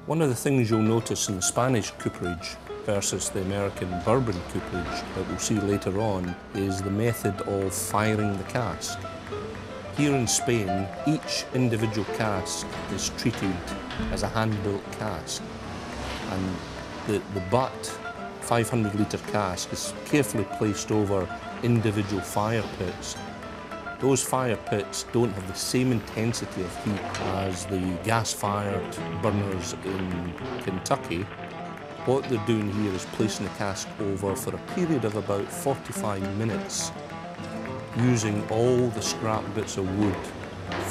One of the things you'll notice in the Spanish cooperage versus the American bourbon cooperage that we'll see later on is the method of firing the cask. Here in Spain, each individual cask is treated as a hand-built cask, and the butt 500-litre cask is carefully placed over individual fire pits. Those fire pits don't have the same intensity of heat as the gas-fired burners in Kentucky. What they're doing here is placing the cask over for a period of about 45 minutes, using all the scrap bits of wood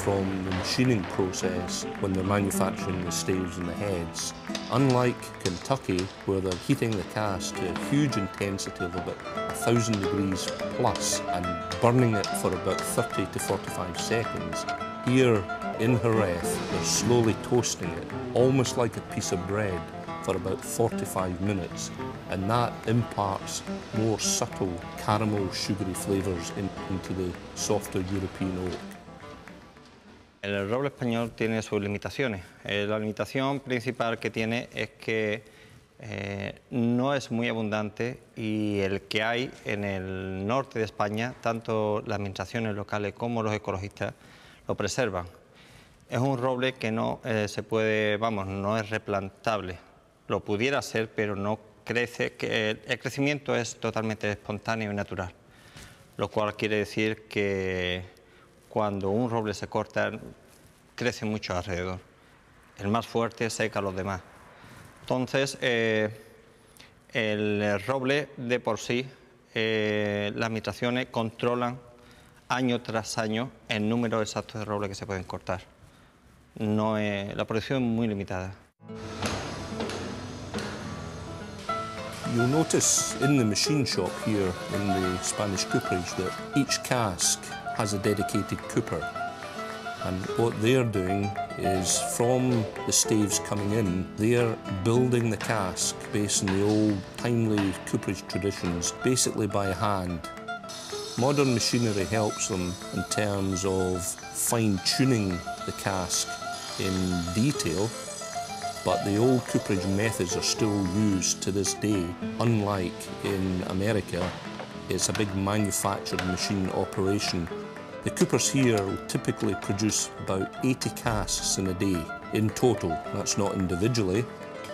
from the machining process when they're manufacturing the staves and the heads. Unlike Kentucky, where they're heating the cask to a huge intensity of about 1,000 degrees plus and burning it for about 30 to 45 seconds, here in Jerez, they're slowly toasting it, almost like a piece of bread, for about 45 minutes, and that imparts more subtle caramel sugary flavours into the softer European oak. El roble español tiene sus limitaciones. La limitación principal que tiene es que no es muy abundante, y el que hay en el norte de España, tanto las administraciones locales como los ecologistas lo preservan. Es un roble que no se puede, no es replantable. Lo pudiera ser, pero no crece, que el crecimiento es totalmente espontáneo y natural, lo cual quiere decir que cuando un roble se corta, crece mucho alrededor. El más fuerte seca a los demás. Entonces, el roble de por sí, las administraciones controlan año tras año el número exacto de robles que se pueden cortar. La producción es muy limitada. You'll notice in the machine shop here in the Spanish cooperage that each cask has a dedicated cooper, and what they're doing is, from the staves coming in, they're building the cask based on the old timely cooperage traditions, basically by hand. Modern machinery helps them in terms of fine-tuning the cask in detail, but the old cooperage methods are still used to this day. Unlike in America, it's a big manufactured machine operation. The coopers here will typically produce about 80 casks in a day in total. That's not individually,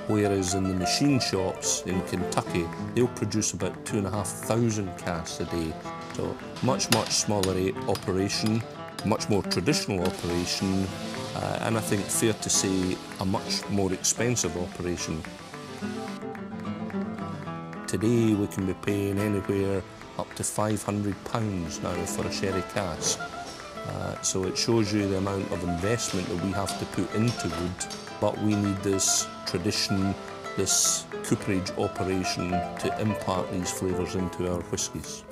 whereas in the machine shops in Kentucky, they'll produce about 2,500 casks a day. So much smaller operation, much more traditional operation, and I think fair to say a much more expensive operation. Today we can be paying anywhere up to £500 now for a sherry cask. So it shows you the amount of investment that we have to put into wood, but we need this tradition, this cooperage operation to impart these flavours into our whiskies.